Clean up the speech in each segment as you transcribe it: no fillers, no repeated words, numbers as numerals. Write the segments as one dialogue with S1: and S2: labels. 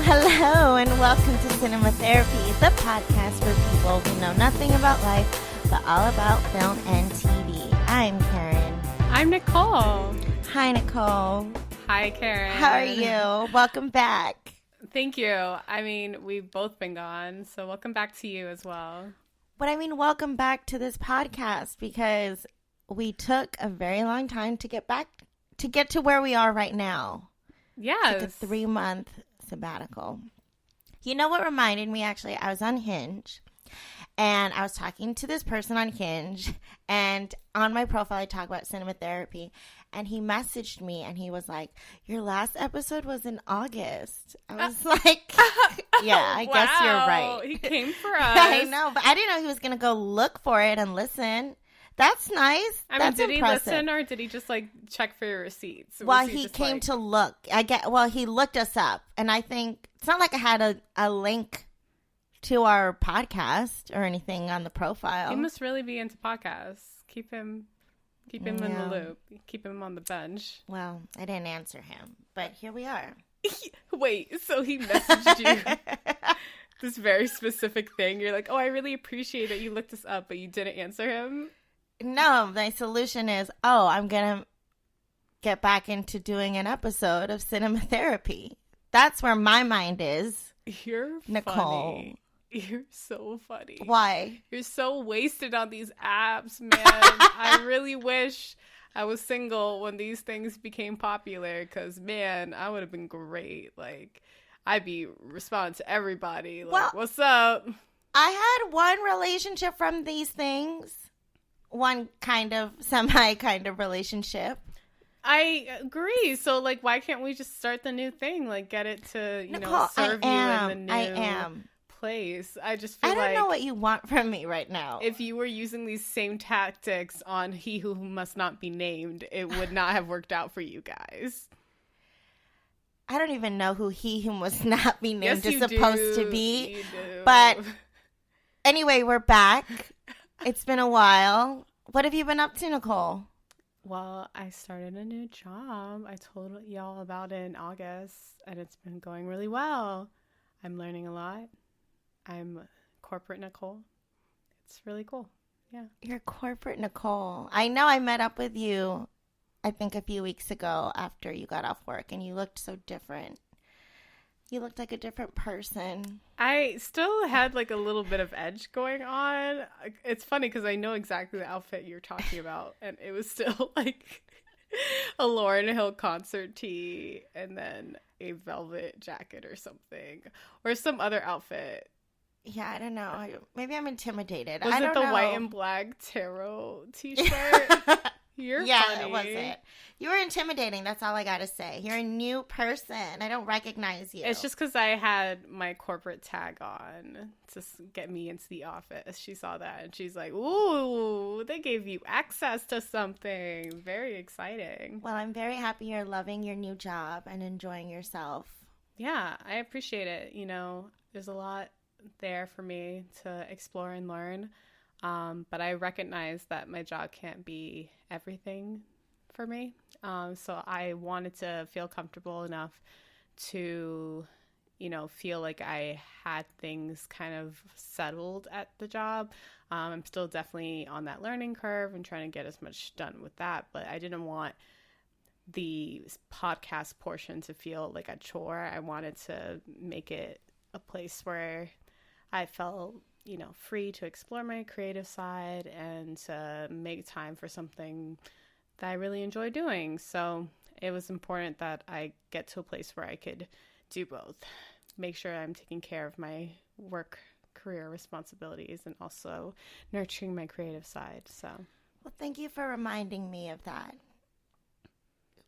S1: Hello, and welcome to Cinema Therapy, the podcast for people who know nothing about life, but all about film and TV. I'm Karen.
S2: I'm Nicole.
S1: Hi, Nicole.
S2: Hi, Karen.
S1: How are you? Welcome back.
S2: Thank you. I mean, we've both been gone, so welcome back to you as well.
S1: But I mean, welcome back to this podcast because we took a very long time to get to where we are right now.
S2: Yes.
S1: Like a 3-month sabbatical. You know what reminded me, actually? I was on Hinge, and I was talking to this person on Hinge, and on my profile, I talk about cinema therapy, and he messaged me, and he was like, your last episode was in August. I was like, yeah, I guess you're right.
S2: He came for us.
S1: I know, but I didn't know he was going to go look for it and listen. That's nice.
S2: I mean,
S1: That's
S2: did
S1: impressive.
S2: he listen or did he just like check for your receipts?
S1: Well, he came to look. He looked us up, and I think it's not like I had a link to our podcast or anything on the profile.
S2: He must really be into podcasts. Keep him in the loop. Keep him on the bench.
S1: Well, I didn't answer him, but here we are.
S2: Wait, so he messaged you this very specific thing. You're like, oh, I really appreciate that you looked us up, but you didn't answer him.
S1: No, my solution is, I'm going to get back into doing an episode of cinema therapy. That's where my mind is.
S2: You're
S1: Nicole.
S2: Funny. You're so funny.
S1: Why?
S2: You're so wasted on these apps, man. I really wish I was single when these things became popular because, man, I would have been great. Like, I'd be responding to everybody. Like, what's up?
S1: I had one relationship from these things. One kind of semi relationship.
S2: I agree. So, like, why can't we just start the new thing? Like, get it to,
S1: Nicole,
S2: serve you in the new place. I just feel
S1: I don't know what you want from me right now.
S2: If you were using these same tactics on He Who Must Not Be Named, it would not have worked out for you guys.
S1: I don't even know who He Who Must Not Be Named is
S2: you
S1: supposed
S2: do.
S1: to be.
S2: You do.
S1: But anyway, we're back. It's been a while. What have you been up to, Nicole?
S2: Well, I started a new job. I told y'all about it in August, and it's been going really well. I'm learning a lot. I'm corporate Nicole. It's really cool. Yeah.
S1: You're corporate Nicole. I know I met up with you, I think a few weeks ago after you got off work, and you looked so different. You looked like a different person.
S2: I still had like a little bit of edge going on. It's funny because I know exactly the outfit you're talking about. And it was still like a Lauryn Hill concert tee and then a velvet jacket or something. Or some other outfit.
S1: Yeah, I don't know. Maybe I'm intimidated.
S2: Was
S1: I don't
S2: it the
S1: know.
S2: white and black tarot t-shirt? You're funny.
S1: It was it. You were intimidating. That's all I got to say. You're a new person. I don't recognize you.
S2: It's just because I had my corporate tag on to get me into the office. She saw that and she's like, ooh, they gave you access to something. Very exciting.
S1: Well, I'm very happy you're loving your new job and enjoying yourself.
S2: Yeah, I appreciate it. There's a lot there for me to explore and learn. But I recognize that my job can't be everything for me. So I wanted to feel comfortable enough to, feel like I had things kind of settled at the job. I'm still definitely on that learning curve and trying to get as much done with that. But I didn't want the podcast portion to feel like a chore. I wanted to make it a place where I felt free to explore my creative side and to make time for something that I really enjoy doing. So it was important that I get to a place where I could do both. Make sure I'm taking care of my work career responsibilities and also nurturing my creative side. So,
S1: well, thank you for reminding me of that.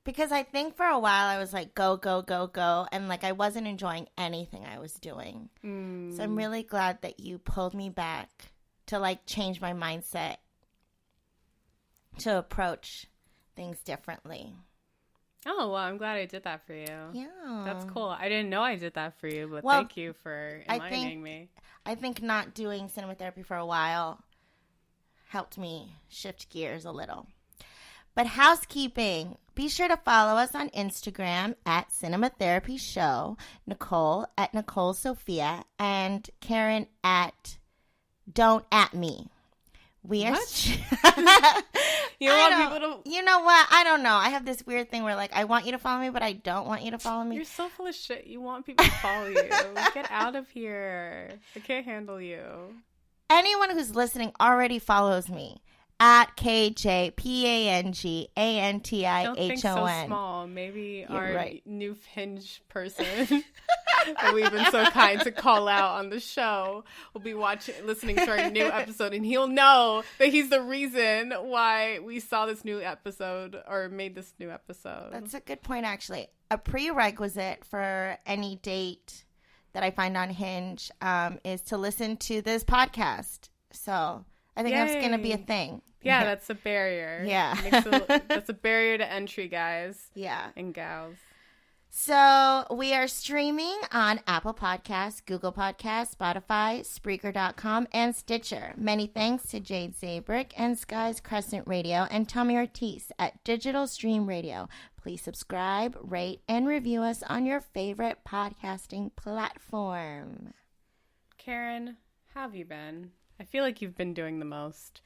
S1: Because I think for a while I was like, go, go, go, go. And like I wasn't enjoying anything I was doing. So I'm really glad that you pulled me back to like change my mindset to approach things differently.
S2: Oh, well, I'm glad I did that for you.
S1: Yeah.
S2: That's cool. I didn't know I did that for you, but thank you for enlightening me.
S1: I think not doing cinema therapy for a while helped me shift gears a little. But housekeeping. Be sure to follow us on Instagram at Cinema Therapy Show, Nicole at Nicole Sophia, and Karen at Don't At Me. We are.
S2: What? You want people to.
S1: You know what? I don't know. I have this weird thing where, like, I want you to follow me, but I don't want you to follow me.
S2: You're so full of shit. You want people to follow you. Get out of here. I can't handle you.
S1: Anyone who's listening already follows me at KJPANGANTIHON.
S2: Don't think so small. Maybe
S1: You're
S2: our
S1: right.
S2: new Hinge person that we've been so kind to call out on the show will be listening to our new episode, and he'll know that he's the reason why we saw this new episode or made this new episode.
S1: That's a good point, actually. A prerequisite for any date that I find on Hinge is to listen to this podcast. So I think that's going to be a thing.
S2: Yeah, that's a barrier.
S1: Yeah.
S2: That's a barrier to entry, guys.
S1: Yeah.
S2: And gals.
S1: So we are streaming on Apple Podcasts, Google Podcasts, Spotify, Spreaker.com, and Stitcher. Many thanks to Jade Zabrick and Sky's Crescent Radio and Tommy Ortiz at Digital Stream Radio. Please subscribe, rate, and review us on your favorite podcasting platform.
S2: Karen, how have you been? I feel like you've been doing the most.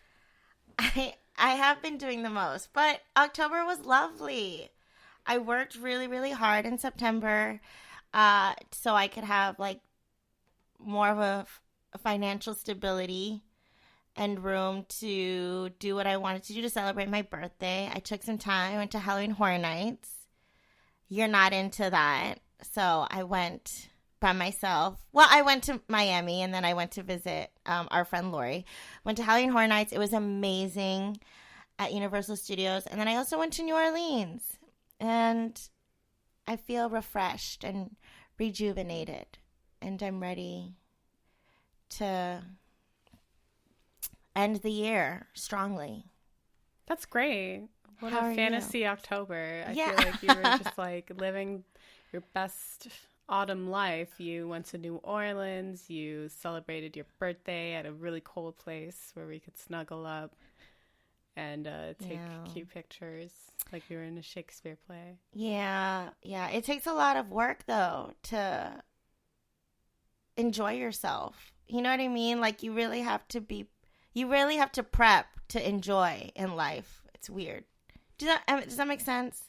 S1: I have been doing the most, but October was lovely. I worked really, really hard in September so I could have like more of a financial stability and room to do what I wanted to do to celebrate my birthday. I took some time, I went to Halloween Horror Nights. You're not into that, so I went by myself. Well, I went to Miami, and then I went to visit our friend Lori. Went to Halloween Horror Nights. It was amazing at Universal Studios. And then I also went to New Orleans. And I feel refreshed and rejuvenated. And I'm ready to end the year strongly.
S2: That's great. What
S1: How
S2: a
S1: are
S2: fantasy October. I
S1: Yeah.
S2: feel like you were just like living your best autumn life. You went to New Orleans. You celebrated your birthday at a really cold place where we could snuggle up and take cute pictures like we were in a Shakespeare play.
S1: Yeah. It takes a lot of work, though, to enjoy yourself. You know what I mean? Like, you really have to prep to enjoy in life. It's weird. Does that make sense?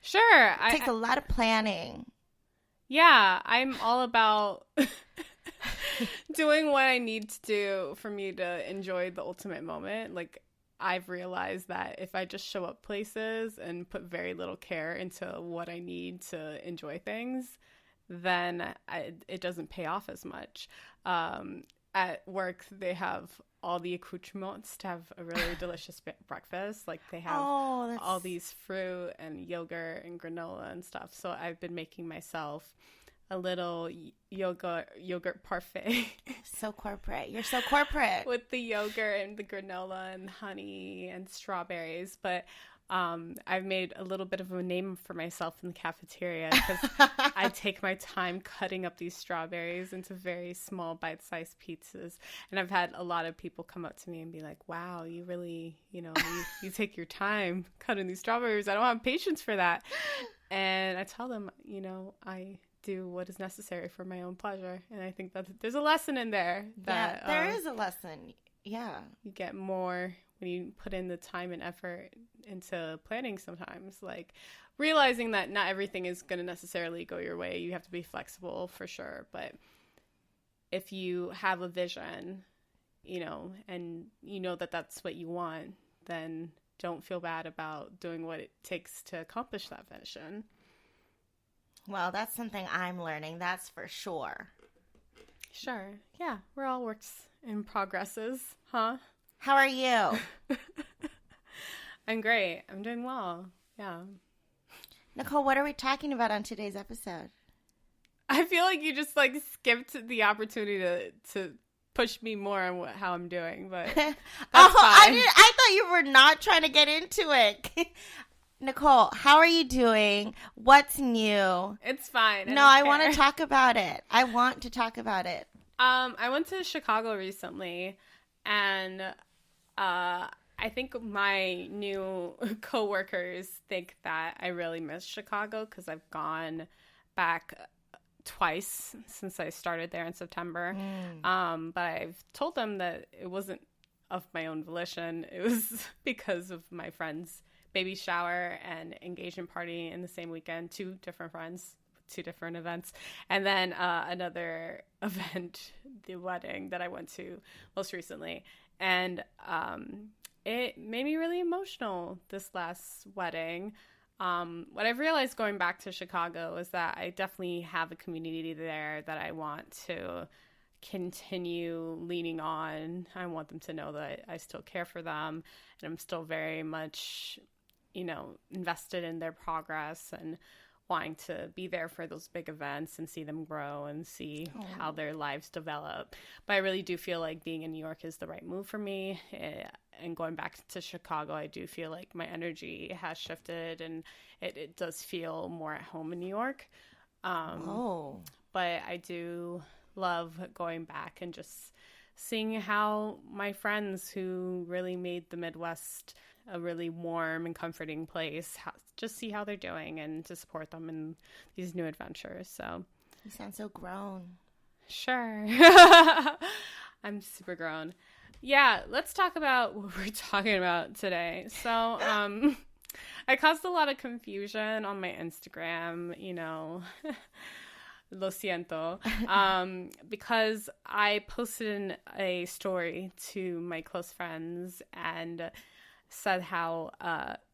S2: Sure.
S1: It takes a lot of planning.
S2: Yeah, I'm all about doing what I need to do for me to enjoy the ultimate moment. Like, I've realized that if I just show up places and put very little care into what I need to enjoy things, then it doesn't pay off as much. At work, they have all the accoutrements to have a really delicious breakfast. Like, they have all these fruit and yogurt and granola and stuff. So I've been making myself a little yogurt parfait.
S1: So corporate. You're so corporate.
S2: With the yogurt and the granola and honey and strawberries. But I've made a little bit of a name for myself in the cafeteria because I take my time cutting up these strawberries into very small bite-sized pizzas. And I've had a lot of people come up to me and be like, wow, you really, you take your time cutting these strawberries. I don't have patience for that. And I tell them, I do what is necessary for my own pleasure. And I think that there's a lesson in there. That,
S1: yeah, there is a lesson. Yeah.
S2: You get more when you put in the time and effort into planning sometimes. Like, realizing that not everything is going to necessarily go your way. You have to be flexible for sure. But if you have a vision, and you know that that's what you want, then don't feel bad about doing what it takes to accomplish that vision.
S1: Well, that's something I'm learning, that's for sure.
S2: Sure. Yeah, we're all works in progresses, huh?
S1: How are you?
S2: I'm great. I'm doing well. Yeah.
S1: Nicole, what are we talking about on today's episode?
S2: I feel like you just skipped the opportunity to push me more on how I'm doing, but that's fine.
S1: I thought you were not trying to get into it. Nicole, how are you doing? What's new?
S2: It's fine.
S1: No, I want to talk about it. I
S2: went to Chicago recently, and I think my new coworkers think that I really miss Chicago because I've gone back twice since I started there in September. But I've told them that it wasn't of my own volition. It was because of my friend's baby shower and engagement party in the same weekend. 2 different friends, 2 different events. And then another event, the wedding that I went to most recently. And it made me really emotional, this last wedding. What I've realized going back to Chicago is that I definitely have a community there that I want to continue leaning on. I want them to know that I still care for them, and I'm still very much, invested in their progress and wanting to be there for those big events and see them grow and see how their lives develop. But I really do feel like being in New York is the right move for me. And going back to Chicago, I do feel like my energy has shifted, and it does feel more at home in New York. But I do love going back and just seeing how my friends who really made the Midwest a really warm and comforting place, just see how they're doing and to support them in these new adventures. So
S1: you sound so grown.
S2: Sure. I'm super grown. Yeah, let's talk about what we're talking about today. So I caused a lot of confusion on my Instagram, lo siento, because I posted a story to my close friends and said how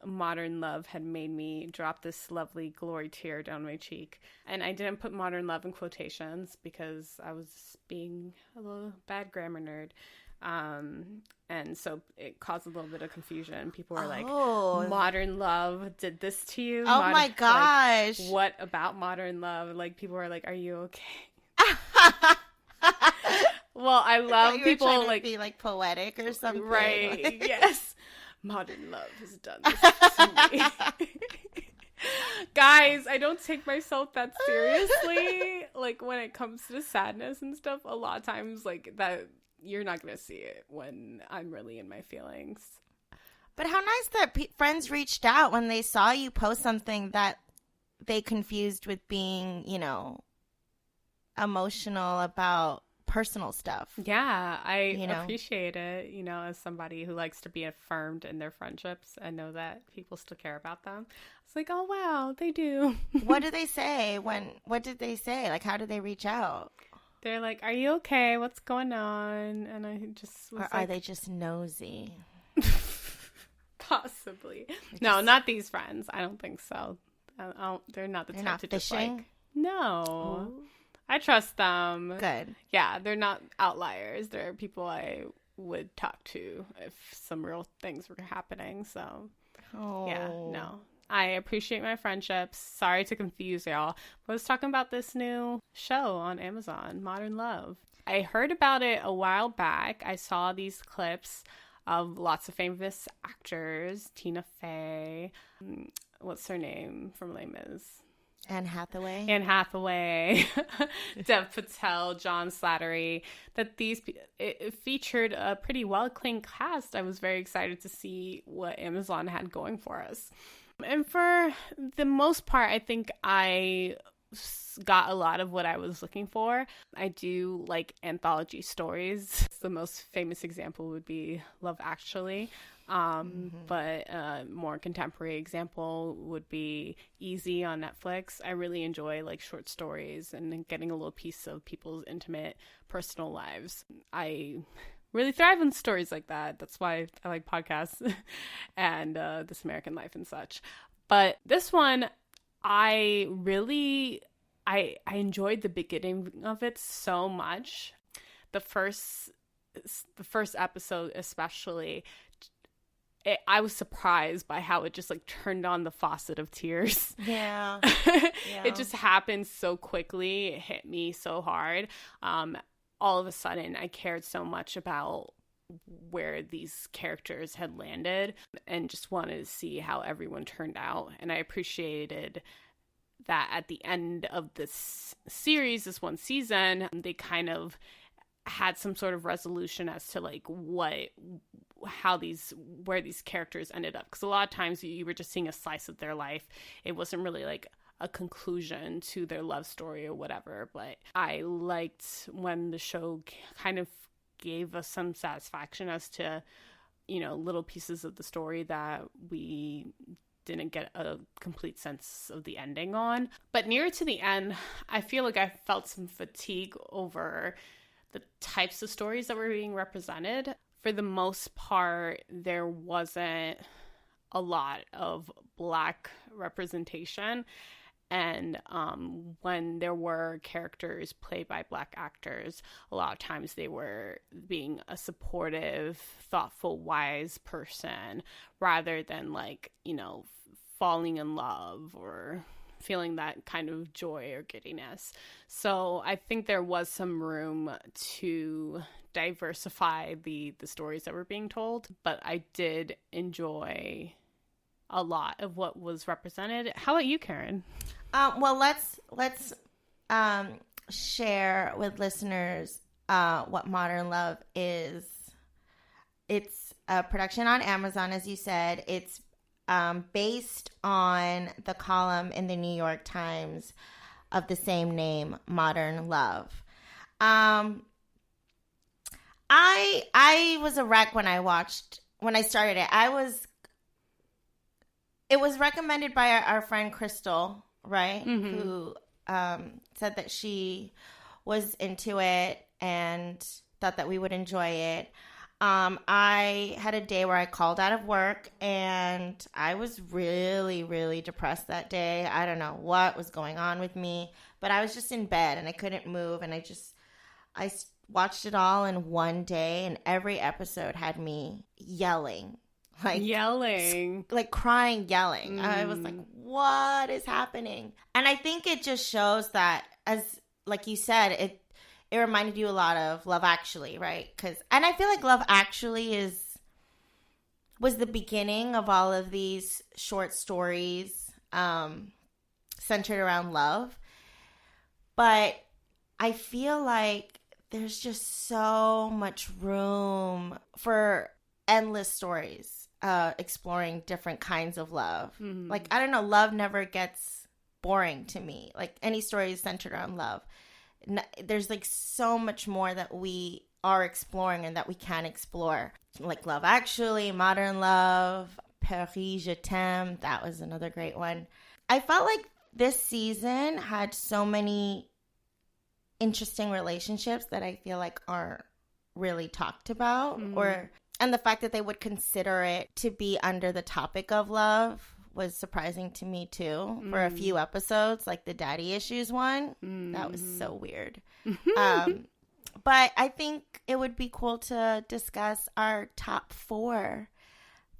S2: Modern Love had made me drop this lovely glory tear down my cheek. And I didn't put Modern Love in quotations because I was being a little bad grammar nerd. And so it caused a little bit of confusion. People were like, Modern Love did this to you?
S1: Oh my gosh.
S2: Like, what about Modern Love? Like, people were like, are you okay? Well, I love people like
S1: be like poetic or something.
S2: Right. Yes. Modern Love has done this to me. Guys, I don't take myself that seriously. Like, when it comes to sadness and stuff, a lot of times, like, that you're not going to see it when I'm really in my feelings.
S1: But how nice that friends reached out when they saw you post something that they confused with being, emotional about personal stuff.
S2: Yeah, I appreciate it, as somebody who likes to be affirmed in their friendships and know that people still care about them. It's like, oh, wow, they do.
S1: What do they say what did they say? Like, how did they reach out?
S2: They're like, are you okay? What's going on? And I just was
S1: Or are they just nosy?
S2: Possibly. No, not these friends. I don't think so. They're not the type to just
S1: fishing?
S2: like, no.
S1: Ooh.
S2: I trust them.
S1: Good.
S2: Yeah, they're not outliers. They're people I would talk to if some real things were happening. So, yeah, no. I appreciate my friendships. Sorry to confuse y'all. I was talking about this new show on Amazon, Modern Love. I heard about it a while back. I saw these clips of lots of famous actors. Tina Fey. What's her name from Les Mis?
S1: Anne Hathaway.
S2: Dev Patel, John Slattery. That it featured a pretty well-acclaimed cast. I was very excited to see what Amazon had going for us. And for the most part, I think I got a lot of what I was looking for. I do like anthology stories. The most famous example would be Love Actually. But a more contemporary example would be Easy on Netflix. I really enjoy like short stories and getting a little piece of people's intimate personal lives. I really thrive on stories like that. That's why I like podcasts and This American Life and such. But this one, I enjoyed the beginning of it so much. The first episode especially, I was surprised by how it just like turned on the faucet of tears.
S1: Yeah.
S2: It just happened so quickly. It hit me so hard. All of a sudden, I cared so much about where these characters had landed and just wanted to see how everyone turned out. And I appreciated that at the end of this series, this one season, they kind of had some sort of resolution as to like where these characters ended up, because a lot of times you were just seeing a slice of their life. It wasn't really like a conclusion to their love story or whatever. But I liked when the show kind of gave us some satisfaction as to, you know, little pieces of the story that we didn't get a complete sense of the ending on. But near to the end, I feel like I felt some fatigue over the types of stories that were being represented. For the most part, there wasn't a lot of Black representation. And when there were characters played by Black actors, a lot of times they were being a supportive, thoughtful, wise person, rather than like, you know, falling in love or feeling that kind of joy or giddiness. So I think there was some room to diversify the stories that were being told, but I did enjoy a lot of what was represented. How about you, Karen?
S1: Well, let's share with listeners what Modern Love is. It's a production on Amazon, as you said. It's based on the column in the New York Times of the same name, Modern Love. I was a wreck when I started it. It was recommended by our friend Crystal, right? Mm-hmm. Who said that she was into it and thought that we would enjoy it. I had a day where I called out of work and I was really, really depressed that day. I don't know what was going on with me, but I was just in bed and I couldn't move, and I watched it all in one day, and every episode had me yelling. Like crying, yelling. I was like, what is happening? And I think it just shows that, as like you said, it reminded you a lot of Love Actually, right? And I feel like Love Actually was the beginning of all of these short stories centered around love. But I feel like there's just so much room for endless stories exploring different kinds of love. Mm-hmm. Like, I don't know, love never gets boring to me. Like, any story is centered around love. There's like so much more that we are exploring and that we can explore. Like Love Actually, Modern Love, Paris, Je t'aime. That was another great one. I felt like this season had so many interesting relationships that I feel like aren't really talked about, and the fact that they would consider it to be under the topic of love was surprising to me too. For a few episodes, like the daddy issues one, that was so weird. But I think it would be cool to discuss our top 4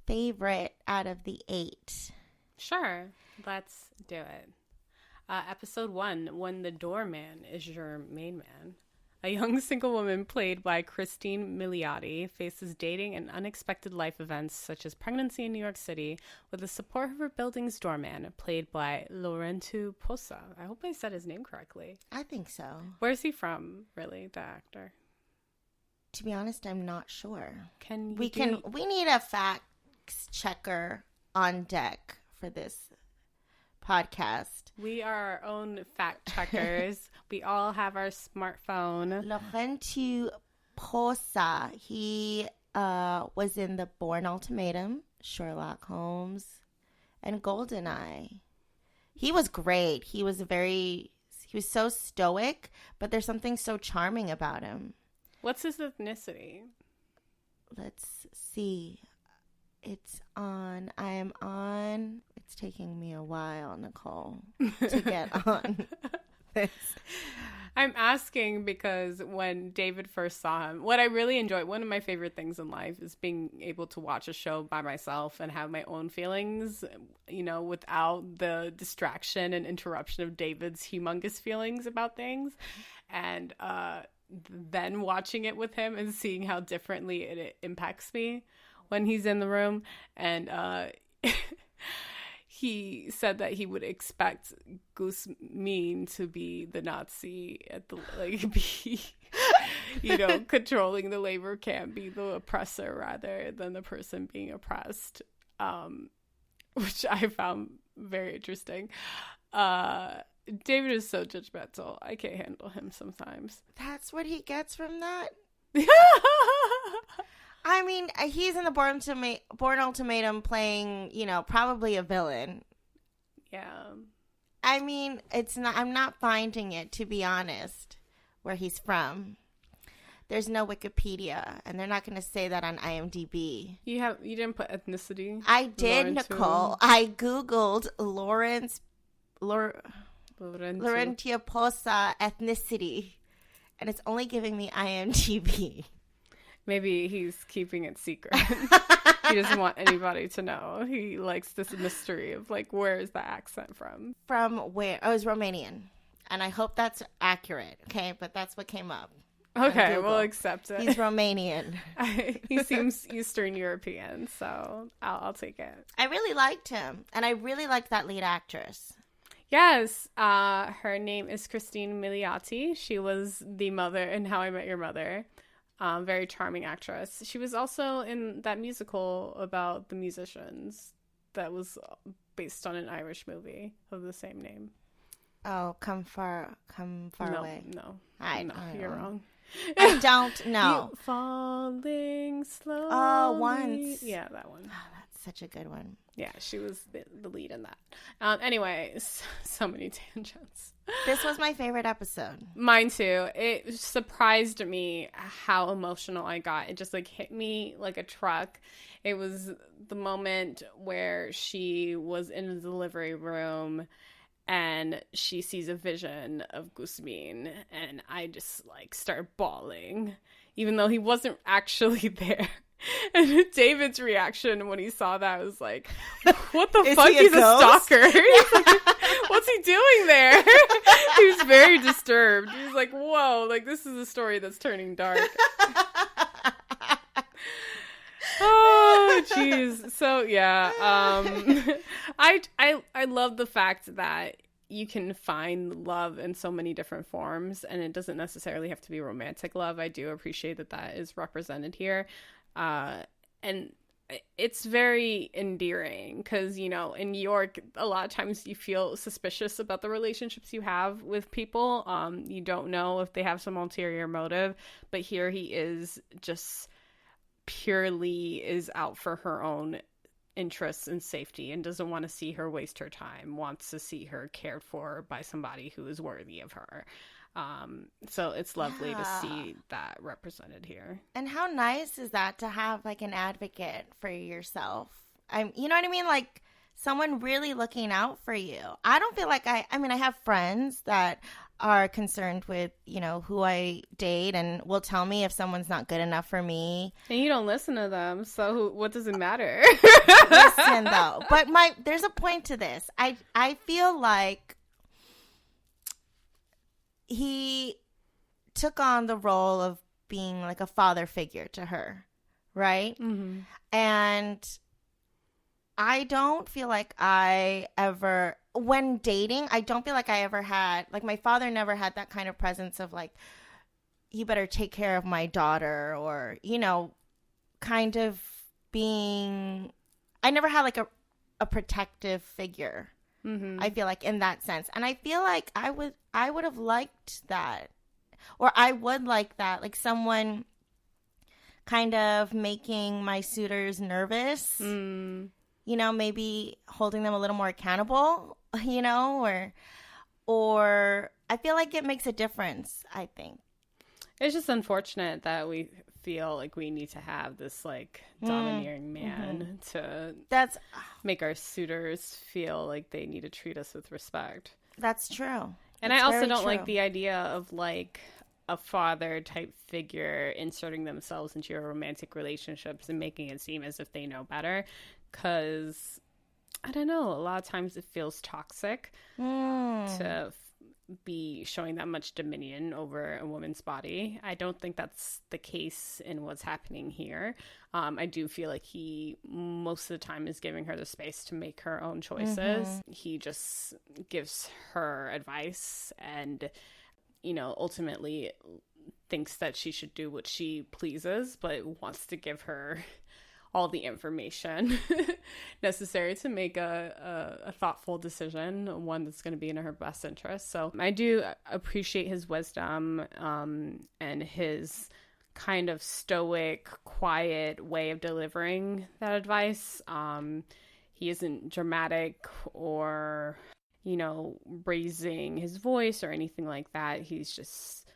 S1: favorite out of the 8.
S2: Sure, let's do it. Episode 1, When the Doorman is Your Main Man. A young single woman played by Christine Milioti faces dating and unexpected life events such as pregnancy in New York City with the support of her building's doorman, played by Lorenzo Posa. I hope I said his name correctly.
S1: I think so.
S2: Where's he from, really, the actor?
S1: To be honest, I'm not sure.
S2: We
S1: need a fact checker on deck for this podcast.
S2: We are our own fact checkers. We all have our smartphone.
S1: Lorenzo Posa, he was in The Bourne Ultimatum, Sherlock Holmes, and GoldenEye. He was great. He was so stoic, but there's something so charming about him.
S2: What's his ethnicity?
S1: Let's see. It's taking me a while, Nicole, to get on this.
S2: I'm asking because when David first saw him, what I really enjoyed, one of my favorite things in life is being able to watch a show by myself and have my own feelings, without the distraction and interruption of David's humongous feelings about things. And then watching it with him and seeing how differently it impacts me when he's in the room. And he said that he would expect Guzmin to be the Nazi at the controlling the labor camp be the oppressor rather than the person being oppressed, which I found very interesting. David is so judgmental. I can't handle him sometimes.
S1: That's what he gets from that? I mean, he's in the Born Ultimatum playing, probably a villain.
S2: Yeah.
S1: I mean, I'm not finding it, to be honest, where he's from. There's no Wikipedia, and they're not going to say that on IMDb.
S2: You didn't put ethnicity?
S1: I did, Nicole. I Googled Laurentia Posa ethnicity, and it's only giving me IMDb.
S2: Maybe he's keeping it secret. He doesn't want anybody to know. He likes this mystery of, where is the accent from?
S1: From where? Oh, it's Romanian. And I hope that's accurate, okay? But that's what came up.
S2: Okay, we'll accept it.
S1: He's Romanian.
S2: He seems Eastern European, so I'll take it.
S1: I really liked him, and I really liked that lead actress.
S2: Yes, her name is Christine Milioti. She was the mother in How I Met Your Mother. Very charming actress. She was also in that musical about the musicians that was based on an Irish movie of the same name.
S1: Oh, Come Far Away.
S2: No,
S1: you're
S2: wrong.
S1: I don't know.
S2: Falling slowly.
S1: Oh, Once.
S2: Yeah, that one.
S1: Oh, that's such a good one.
S2: Yeah, she was the lead in that. Anyway, so many tangents.
S1: This was my favorite episode.
S2: Mine too. It surprised me how emotional I got. It just hit me like a truck. It was the moment where she was in the delivery room and she sees a vision of Guzmin, and I just start bawling, even though he wasn't actually there. And David's reaction when he saw that was like, what the fuck? He's a stalker. He's like, what's he doing there? He was very disturbed. He was like, whoa, this is a story that's turning dark. Oh, jeez. So, yeah. I love the fact that you can find love in so many different forms, and it doesn't necessarily have to be romantic love. I do appreciate that is represented here. And it's very endearing because, in New York, a lot of times you feel suspicious about the relationships you have with people. You don't know if they have some ulterior motive, but here he is just purely is out for her own interests and safety and doesn't want to see her waste her time, wants to see her cared for by somebody who is worthy of her. So it's lovely to see that represented here. And
S1: how nice is that to have an advocate for yourself? You know what I mean? Someone really looking out for you. I don't feel like I have friends that are concerned with, who I date and will tell me if someone's not good enough for me.
S2: And you don't listen to them, so what does it matter?
S1: Listen, though. But there's a point to this. I feel like he took on the role of being a father figure to her, right?
S2: Mm-hmm.
S1: And I don't feel like I ever, when dating, I don't feel like I ever had, my father never had that kind of presence of you better take care of my daughter, or, kind of being, I never had a protective figure.
S2: Mm-hmm.
S1: I feel in that sense. And I feel like I would have liked that, or I would like that, someone kind of making my suitors nervous, maybe holding them a little more accountable, or I feel like it makes a difference, I think.
S2: It's just unfortunate that we feel like we need to have this domineering man to make our suitors feel like they need to treat us with respect.
S1: That's true.
S2: And I also don't like the idea of a father type figure inserting themselves into your romantic relationships and making it seem as if they know better, because I don't know, a lot of times it feels toxic to be showing that much dominion over a woman's body. I don't think that's the case in what's happening here. I do feel like he most of the time is giving her the space to make her own choices. Mm-hmm. He just gives her advice and, ultimately thinks that she should do what she pleases, but wants to give her all the information necessary to make a thoughtful decision, one that's going to be in her best interest. So I do appreciate his wisdom and his kind of stoic, quiet way of delivering that advice. He isn't dramatic or, raising his voice or anything like that. He's just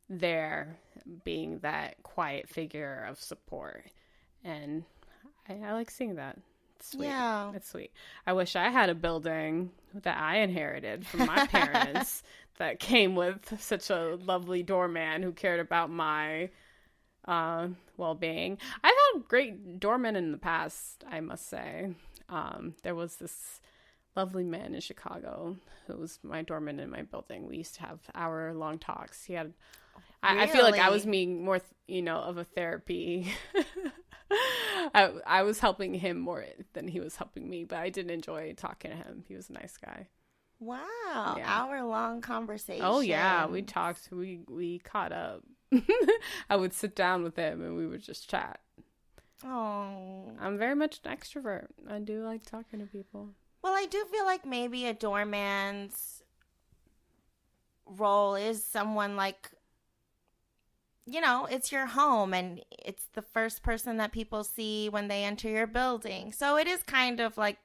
S2: there being that quiet figure of support. And I like seeing that. It's sweet.
S1: Yeah.
S2: It's sweet. I wish I had a building that I inherited from my parents that came with such a lovely doorman who cared about my well-being. I've had great doormen in the past, I must say. There was this lovely man in Chicago who was my doorman in my building. We used to have hour-long talks. He had... I feel like I was being more, of a therapy. I was helping him more than he was helping me, but I did enjoy talking to him. He was a nice guy.
S1: Wow.
S2: Yeah.
S1: Hour-long conversation.
S2: Oh, yeah. We talked. We caught up. I would sit down with him and we would just chat.
S1: Oh.
S2: I'm very much an extrovert. I do like talking to people.
S1: Well, I do feel like maybe a doorman's role is someone like, it's your home and it's the first person that people see when they enter your building. So it is kind of like,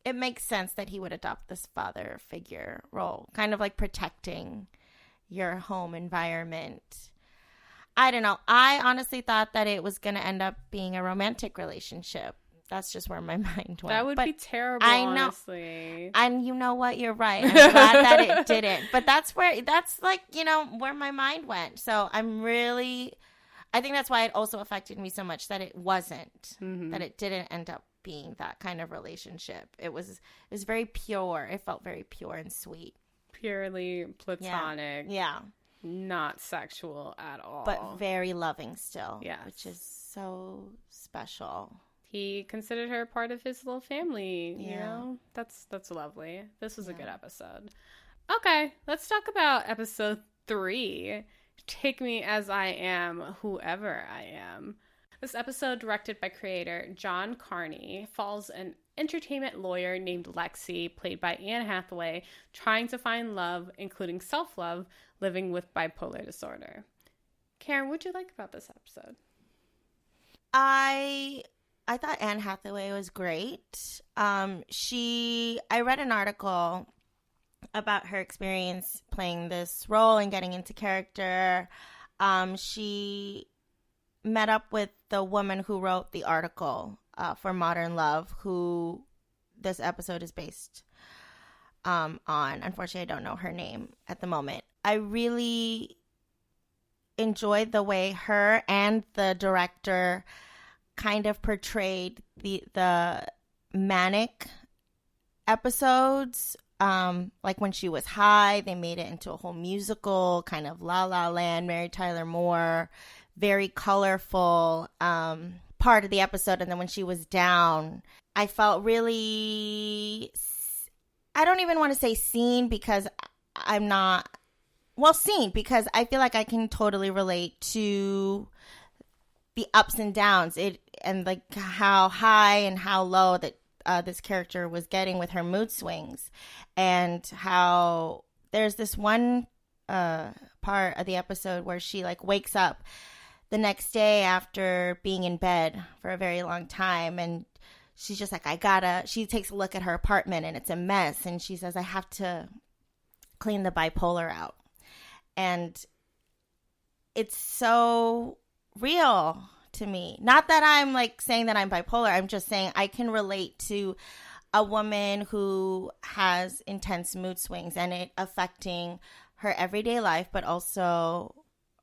S1: it makes sense that he would adopt this father figure role, kind of like protecting your home environment. I don't know. I honestly thought that it was going to end up being a romantic relationship. That's just where my mind went.
S2: That would be terrible,
S1: I know,
S2: honestly.
S1: And you know what? You're right. I'm glad that it didn't. But that's like, where my mind went. So I think that's why it also affected me so much that it wasn't, that it didn't end up being that kind of relationship. It was very pure. It felt very pure and sweet.
S2: Purely platonic.
S1: Yeah.
S2: Not sexual at all.
S1: But very loving still.
S2: Yes.
S1: Which is so special.
S2: He considered her part of his little family,
S1: Yeah.
S2: That's lovely. This was a good episode. Okay, let's talk about episode 3. Take Me As I Am, Whoever I Am. This episode, directed by creator John Carney, follows an entertainment lawyer named Lexi, played by Anne Hathaway, trying to find love, including self-love, living with bipolar disorder. Karen, what'd you like about this episode?
S1: I thought Anne Hathaway was great. I read an article about her experience playing this role and getting into character. She met up with the woman who wrote the article for Modern Love, who this episode is based on. Unfortunately, I don't know her name at the moment. I really enjoyed the way her and the director kind of portrayed the manic episodes. Like when she was high, they made it into a whole musical, kind of La La Land, Mary Tyler Moore, very colorful part of the episode. And then when she was down, I felt really, I don't even want to say seen because I'm not, seen because I feel like I can totally relate to the ups and downs, and like how high and how low that this character was getting with her mood swings, and how there's this one part of the episode where she like wakes up the next day after being in bed for a very long time, and she's just like, she takes a look at her apartment and it's a mess, and she says, I have to clean the bipolar out. And it's so real to me. Not that I'm like saying that I'm bipolar. I'm just saying I can relate to a woman who has intense mood swings and it affecting her everyday life, but also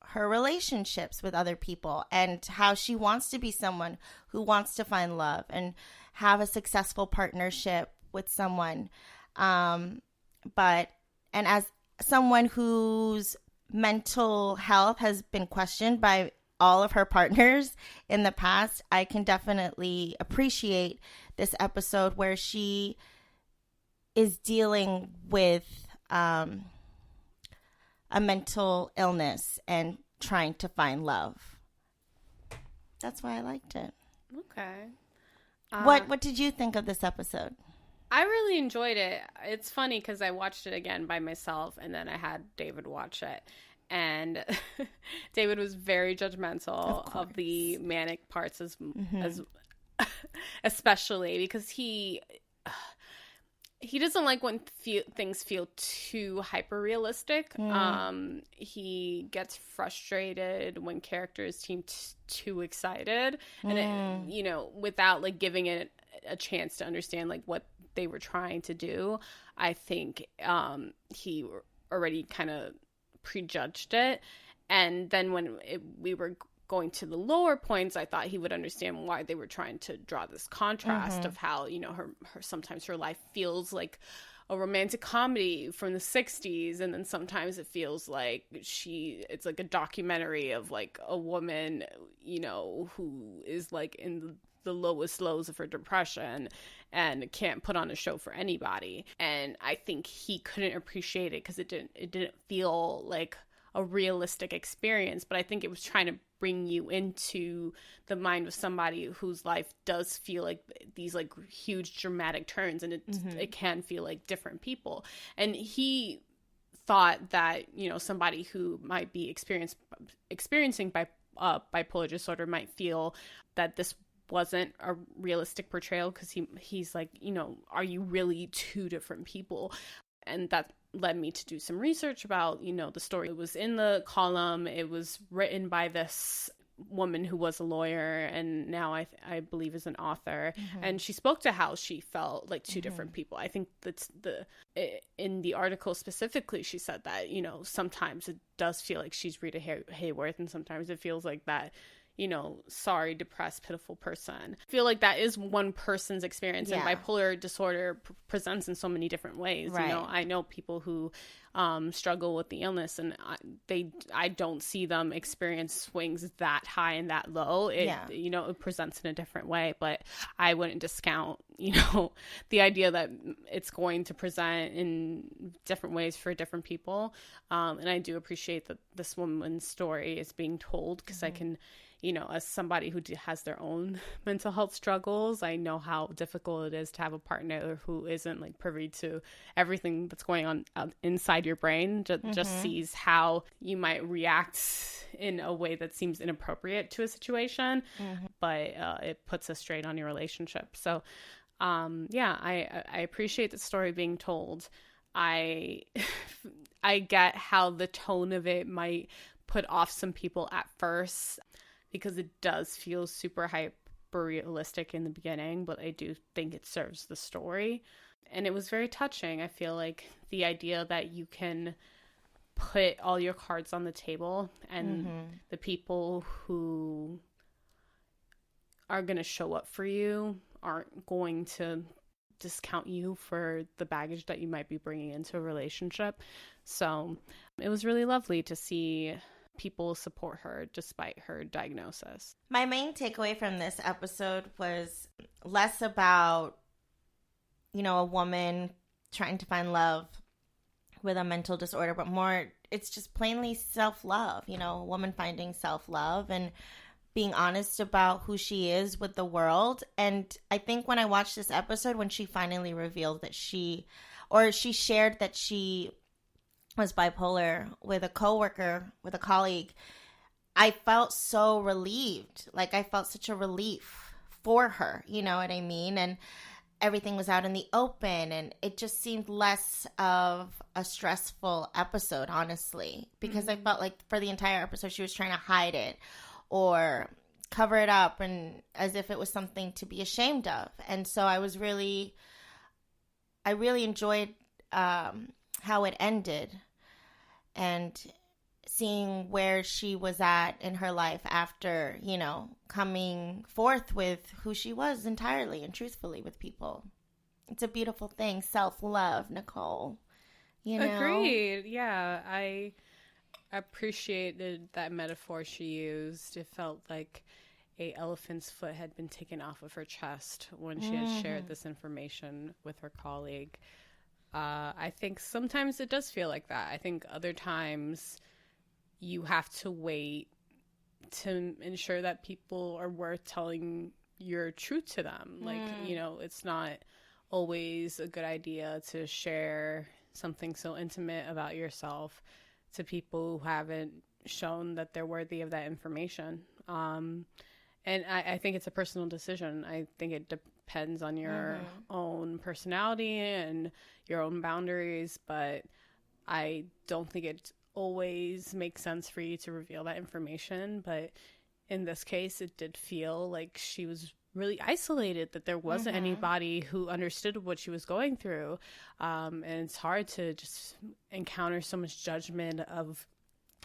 S1: her relationships with other people, and how she wants to be someone who wants to find love and have a successful partnership with someone. And as someone whose mental health has been questioned by all of her partners in the past, I can definitely appreciate this episode where she is dealing with a mental illness and trying to find love. That's why I liked it.
S2: Okay.
S1: What did you think of this episode?
S2: I really enjoyed it. It's funny because I watched it again by myself, and then I had David watch it. And David was very judgmental of the manic parts as especially because he doesn't like when things feel too hyper realistic. He gets frustrated when characters seem too excited, and it, without like giving it a chance to understand like what they were trying to do. I think he already kind of prejudged it, and then when we were going to the lower points, I thought he would understand why they were trying to draw this contrast of how her sometimes her life feels like a romantic comedy from the 60s, and then sometimes it feels like it's like a documentary of like a woman who is like in the lowest lows of her depression and can't put on a show for anybody. And I think he couldn't appreciate it because it didn't feel like a realistic experience, but I think it was trying to bring you into the mind of somebody whose life does feel like these like huge dramatic turns, and it can feel like different people. And he thought that somebody who might be experiencing bipolar disorder might feel that this wasn't a realistic portrayal because he's like, are you really two different people? And that led me to do some research about, the story. It was in the column. It was written by this woman who was a lawyer and now I believe is an author. And she spoke to how she felt like two different people. I think that's in the article specifically, she said that, sometimes it does feel like she's Rita Hayworth, and sometimes it feels like that, sorry, depressed, pitiful person. I feel like that is one person's experience, and bipolar disorder presents in so many different ways.
S1: Right.
S2: I know people who struggle with the illness, and I don't see them experience swings that high and that low. It presents in a different way, but I wouldn't discount, the idea that it's going to present in different ways for different people. And I do appreciate that this woman's story is being told, because I can, as somebody who has their own mental health struggles, I know how difficult it is to have a partner who isn't like privy to everything that's going on inside your brain, just sees how you might react in a way that seems inappropriate to a situation, but it puts a strain on your relationship. So, I appreciate the story being told. I get how the tone of it might put off some people at first, because it does feel super hyper realistic in the beginning, but I do think it serves the story. And it was very touching. I feel like the idea that you can put all your cards on the table, and the people who are going to show up for you aren't going to discount you for the baggage that you might be bringing into a relationship. So it was really lovely to see people support her despite her diagnosis.
S1: My main takeaway from this episode was less about, a woman trying to find love with a mental disorder, but more, it's just plainly self-love, a woman finding self-love and being honest about who she is with the world. And I think when I watched this episode, when she finally revealed that she shared that she was bipolar with a coworker, with a colleague, I felt so relieved. Like, I felt such a relief for her, you know what I mean? And everything was out in the open, and it just seemed less of a stressful episode, honestly, because I felt like for the entire episode she was trying to hide it or cover it up, and as if it was something to be ashamed of. And so I really enjoyed how it ended, and seeing where she was at in her life after, coming forth with who she was entirely and truthfully with people. It's a beautiful thing. Self-love, Nicole.
S2: Agreed. Yeah, I appreciated that metaphor she used. It felt like a elephant's foot had been taken off of her chest when she had shared this information with her colleague. I think sometimes it does feel like that. I think other times you have to wait to ensure that people are worth telling your truth to them. Like, you know, it's not always a good idea to share something so intimate about yourself to people who haven't shown that they're worthy of that information. And I think it's a personal decision. I think it depends on your own personality and your own boundaries, but I don't think it always makes sense for you to reveal that information. But in this case, it did feel like she was really isolated, that there wasn't anybody who understood what she was going through. And it's hard to just encounter so much judgment of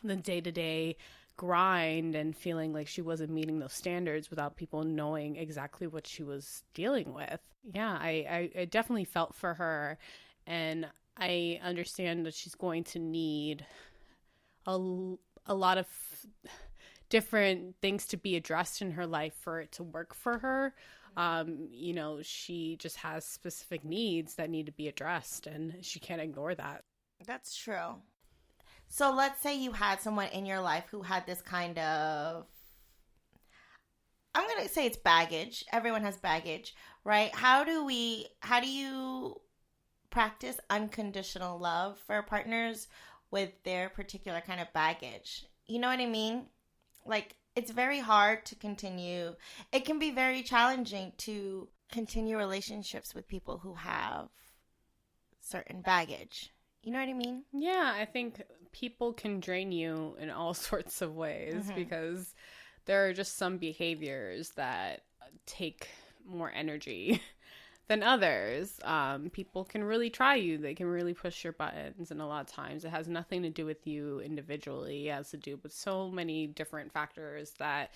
S2: the day-to-day grind and feeling like she wasn't meeting those standards without people knowing exactly what she was dealing with. Yeah, I definitely felt for her, and I understand that she's going to need a lot of different things to be addressed in her life for it to work for her. You know, she just has specific needs that need to be addressed, and she can't ignore that.
S1: That's true. So let's say you had someone in your life who had this kind of, I'm going to say it's baggage. Everyone has baggage, right? How do you practice unconditional love for partners with their particular kind of baggage? You know what I mean? Like, it's very hard to continue. It can be very challenging to continue relationships with people who have certain baggage. You know what I mean?
S2: Yeah, I think people can drain you in all sorts of ways because there are just some behaviors that take more energy than others. People can really try you. They can really push your buttons, and a lot of times it has nothing to do with you individually. It has to do with so many different factors that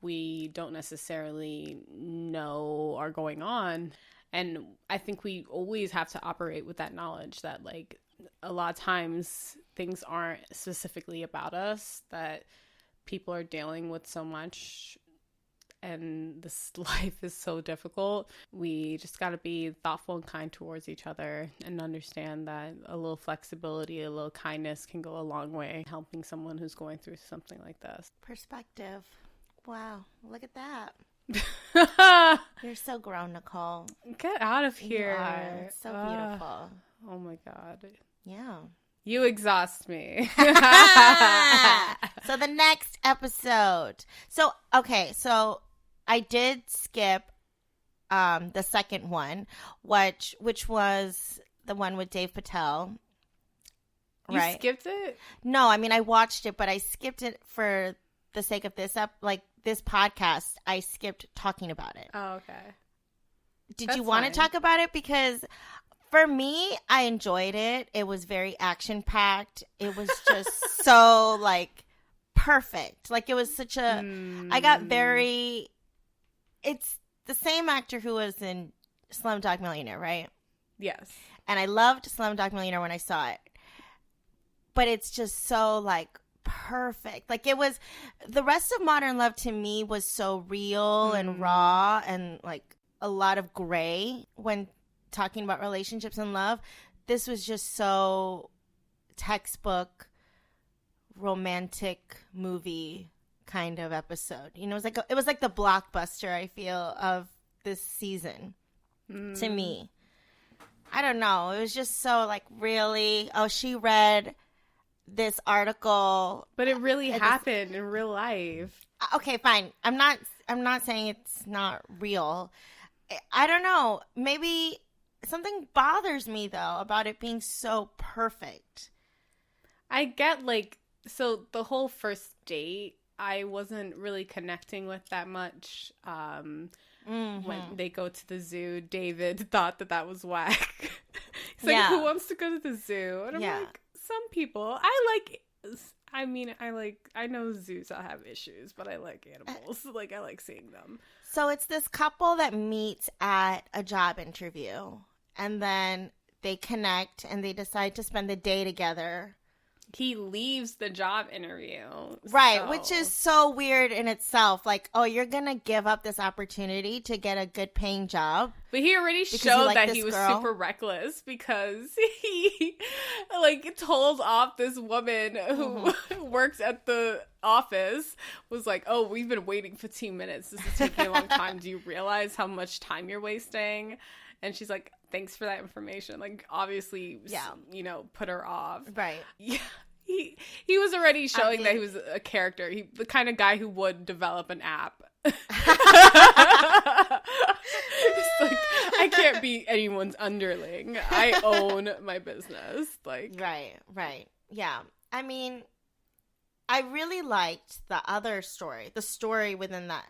S2: we don't necessarily know are going on. And I think we always have to operate with that knowledge that, like, a lot of times things aren't specifically about us, that people are dealing with so much, and this life is so difficult. We just got to be thoughtful and kind towards each other and understand that a little flexibility, a little kindness can go a long way helping someone who's going through something like this.
S1: Perspective. Wow. Look at that. You're so grown, Nicole.
S2: Get out of here.
S1: You are. It's so beautiful.
S2: Oh my God.
S1: Yeah.
S2: You exhaust me.
S1: So the next episode. So I did skip the second one, which was the one with Dave Patel.
S2: Right? You skipped it?
S1: No, I mean, I watched it, but I skipped it for the sake of this this podcast. I skipped talking about it.
S2: Oh, okay.
S1: Did you want to talk about it? Because for me, I enjoyed it. It was very action-packed. It was just so, like, perfect. Like, it was such a... I got very... It's the same actor who was in Slumdog Millionaire, right?
S2: Yes.
S1: And I loved Slumdog Millionaire when I saw it. But it's just so, like, perfect. Like, it was... The rest of Modern Love, to me, was so real and raw and, like, a lot of gray when talking about relationships and love. This was just so textbook romantic movie kind of episode. You know, it was like the blockbuster, I feel, of this season to me. I don't know. It was just so, like, really, she read this article.
S2: But it really happened in real life.
S1: Okay, fine. I'm not saying it's not real. I don't know. Maybe something bothers me, though, about it being so perfect.
S2: I get, like, so the whole first date, I wasn't really connecting with that much. When they go to the zoo, David thought that was whack. He's like, who wants to go to the zoo? And I'm like, some people. I know zoos all have issues, but I like animals. Like, I like seeing them.
S1: So it's this couple that meets at a job interview, and then they connect, and they decide to spend the day together
S2: he leaves the job interview.
S1: Right,
S2: So-
S1: which is so weird in itself. Like, oh, you're going to give up this opportunity to get a good paying job?
S2: But he already
S1: Because you
S2: showed
S1: like
S2: that
S1: this
S2: he was
S1: girl?
S2: super reckless because he like told off this woman who works at the office, was like, oh, we've been waiting 15 minutes. This is taking a long time. Do you realize how much time you're wasting? And she's like, thanks for that information. Like, obviously,
S1: Yeah.
S2: you know, put her off.
S1: Right.
S2: Yeah. He was already showing that he
S1: mean-
S2: was a character. The kind of guy who would develop an app. It's like, I can't be anyone's underling. I own my business. Like,
S1: Right. Yeah. I mean, I really liked the other story, the story within that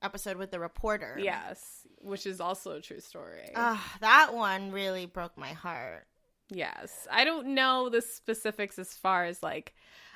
S1: episode with the reporter.
S2: yes, which is also a true story.
S1: That one really broke my heart.
S2: Yes. I don't know the specifics as far as, like,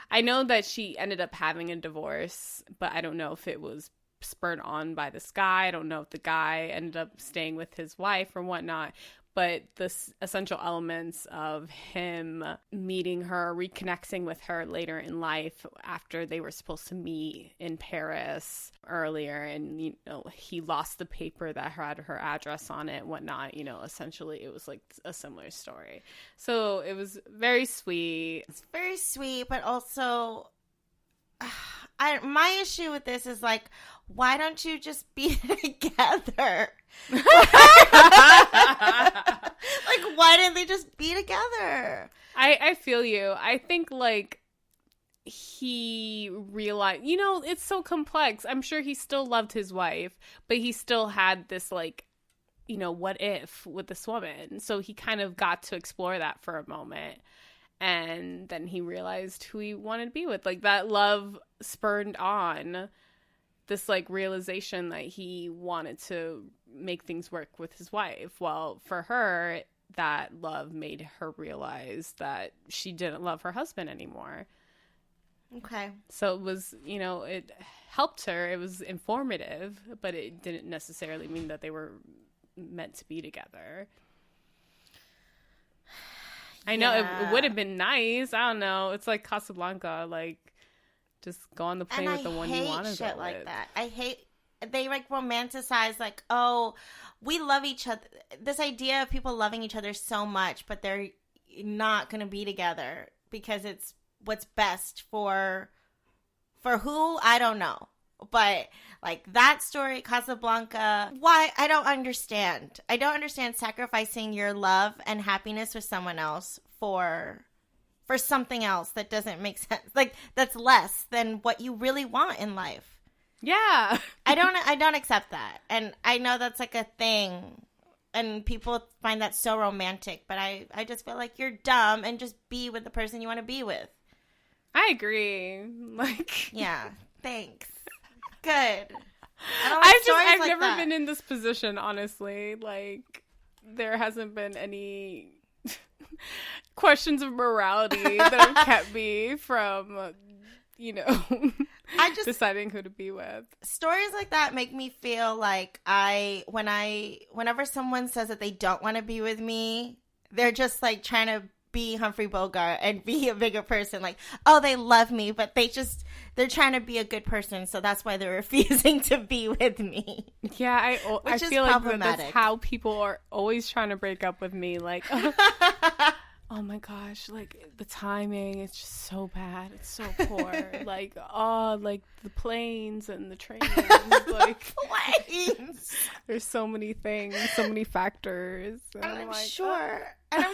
S2: I know that she ended up having a divorce, but I don't know if it was spurred on by this guy. I don't know if the guy ended up staying with his wife or whatnot. But the essential elements of him meeting her, reconnecting with her later in life after they were supposed to meet in Paris earlier, and, you know, he lost the paper that had her address on it and whatnot, you know, essentially it was like a similar story. So it was very sweet.
S1: It's very sweet, but also, my issue with this is, like, why don't you just be together? Like, why didn't they just be together?
S2: I feel you. I think, like, he realized, you know, it's so complex. I'm sure he still loved his wife, but he still had this, like, you know, what if with this woman. So he kind of got to explore that for a moment. And then he realized who he wanted to be with. Like, that love spurred on this, like, realization that he wanted to make things work with his wife. Well, for her, that love made her realize that she didn't love her husband anymore.
S1: Okay.
S2: So it was, you know, it helped her. It was informative, but it didn't necessarily mean that they were meant to be together. I know it would have been nice. I don't know. It's like Casablanca, like, just go on the plane with the one you want to go
S1: shit like
S2: with.
S1: that. I hate they, like, romanticize, like, oh, we love each other. This idea of people loving each other so much, but they're not going to be together because it's what's best for who, I don't know. But, like, that story, Casablanca, why? I don't understand. I don't understand sacrificing your love and happiness with someone else for something else that doesn't make sense. Like, that's less than what you really want in life.
S2: Yeah.
S1: I don't accept that. And I know that's, like, a thing. And people find that so romantic. But I just feel like you're dumb and just be with the person you want to be with.
S2: I agree. Like,
S1: yeah. Thanks. Good. I don't like
S2: I've
S1: like
S2: never
S1: that.
S2: been in this position, honestly. Like, there hasn't been any questions of morality that have kept me from, you know, deciding who to be with.
S1: Stories like that make me feel like whenever someone says that they don't want to be with me, they're just, like, trying to be Humphrey Bogart and be a bigger person. Like, oh, they love me, but they're trying to be a good person, so that's why they're refusing to be with me.
S2: Yeah, I
S1: Which is
S2: feel like
S1: problematic.
S2: that's how people are always trying to break up with me. Like, oh my gosh, like, the timing, it's just so bad. It's so poor. Like, oh, like, the planes and the trains. Like,
S1: Planes.
S2: there's so many things, so many factors. And
S1: And I'm
S2: like,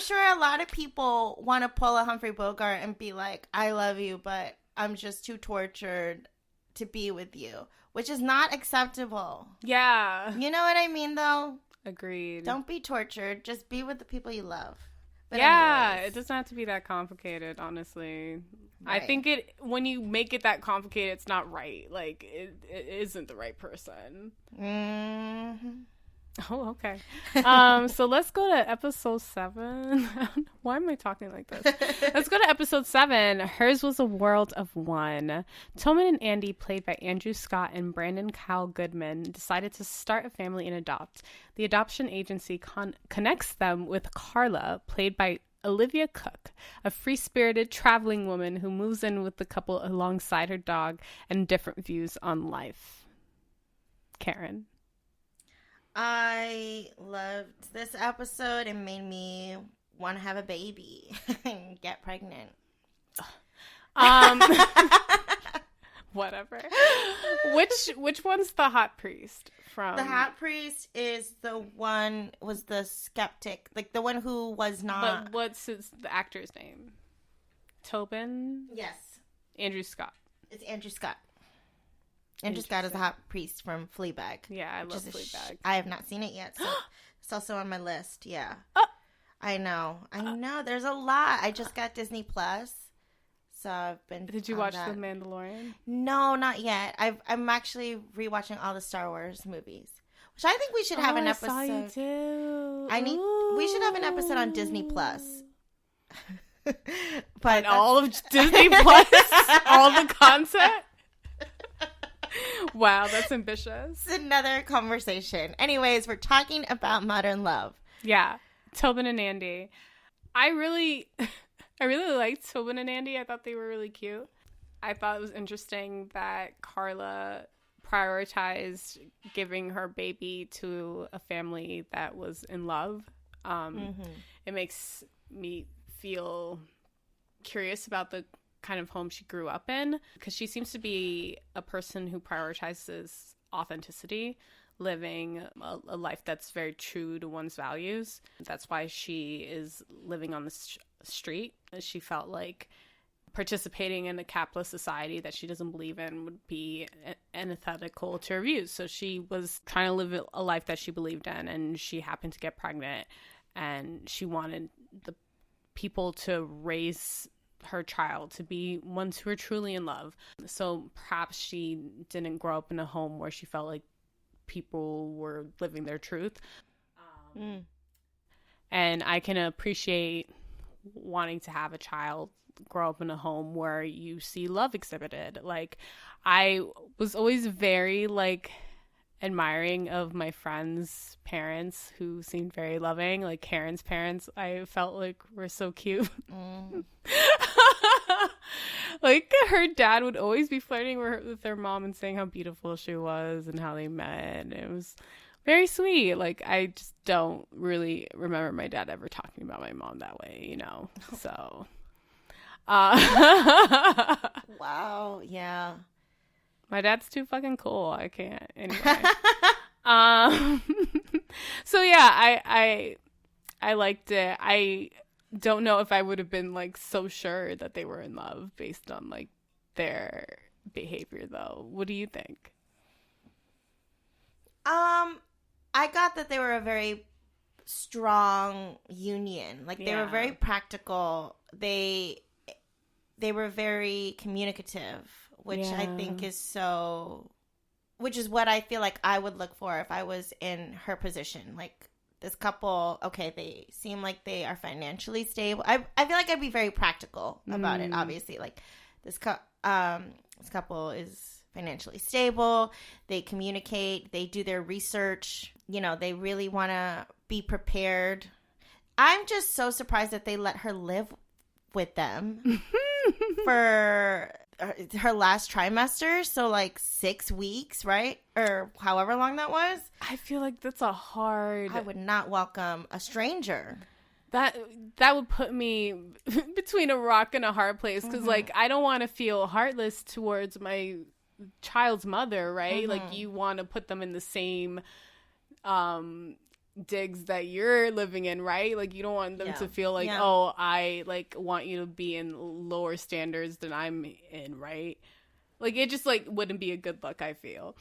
S1: sure a lot of people want to pull a Humphrey Bogart and be like, I love you, but I'm just too tortured to be with you, which is not acceptable.
S2: yeah.
S1: You know what I mean, though?
S2: Agreed.
S1: Don't be tortured. Just be with the people you love. But
S2: yeah,
S1: anyways.
S2: it doesn't have to be that complicated, honestly.
S1: Right.
S2: I think when you make it that complicated, it's not right. Like, it isn't the right person.
S1: Mm-hmm.
S2: Oh, okay. So let's go to episode 7. Why am I talking like this? Let's go to episode 7. Hers Was a World of One. Tillman and Andy, played by Andrew Scott and Brandon Kyle Goodman, decided to start a family and adopt. The adoption agency connects them with Carla, played by Olivia Cook, a free-spirited traveling woman who moves in with the couple alongside her dog and different views on life. Karen.
S1: I loved this episode. It made me want to have a baby and get pregnant.
S2: Whatever. Which one's the hot priest from?
S1: The hot priest is was the skeptic, like the one who was not.
S2: But what's the actor's name? Tobin?
S1: Yes.
S2: Andrew Scott.
S1: It's Andrew Scott. Andrew Scott is the hot priest from Fleabag.
S2: Yeah, I love Fleabag.
S1: I have not seen it yet, so it's also on my list. Yeah. I know. There's a lot. I just got Disney Plus. So I've been.
S2: Did you watch The Mandalorian?
S1: No, not yet. I'm actually rewatching all the Star Wars movies, which I think we should have an episode.
S2: I saw you too.
S1: We should have an episode on Disney Plus.
S2: But all of Disney Plus, all the content. Wow, that's ambitious.
S1: It's another conversation. Anyways, we're talking about modern love.
S2: Yeah, Tobin and Andy. I really liked Tobin and Andy. I thought they were really cute. I thought it was interesting that Carla prioritized giving her baby to a family that was in love. It makes me feel curious about the kind of home she grew up in, because she seems to be a person who prioritizes authenticity, living a life that's very true to one's values. That's why she is living on the street. She felt like participating in a capitalist society that she doesn't believe in would be antithetical to her views. So she was trying to live a life that she believed in, and she happened to get pregnant, and she wanted the people to raise her child to be ones who are truly in love. So perhaps she didn't grow up in a home where she felt like people were living their truth. And I can appreciate wanting to have a child grow up in a home where you see love exhibited. Like, I was always very admiring of my friends' parents who seemed very loving. Like Karen's parents, I felt like were so cute. Like, her dad would always be flirting with her mom and saying how beautiful she was and how they met. And it was very sweet. Like, I just don't really remember my dad ever talking about my mom that way, you know? So,
S1: wow, yeah.
S2: My dad's too fucking cool. I can't. Anyway. So yeah, I liked it. I don't know if I would have been so sure that they were in love based on their behavior though. What do you think?
S1: I got that they were a very strong union. They were very practical. They were very communicative, which I think is which is what I feel like I would look for if I was in her position. Like, this couple, okay, they seem like they are financially stable. I feel like I'd be very practical about it, obviously. Like, this couple is financially stable. They communicate. They do their research. You know, they really want to be prepared. I'm just so surprised that they let her live with them for her last trimester. So 6 weeks, right? Or however long that was.
S2: I feel like that's a hard...
S1: I would not welcome a stranger.
S2: That would put me between a rock and a hard place, because I don't want to feel heartless towards my child's mother, right? Like, you want to put them in the same digs that you're living in, right? Like, you don't want them to feel like, oh, I want you to be in lower standards than I'm in, right? Like, it just wouldn't be a good look, I feel.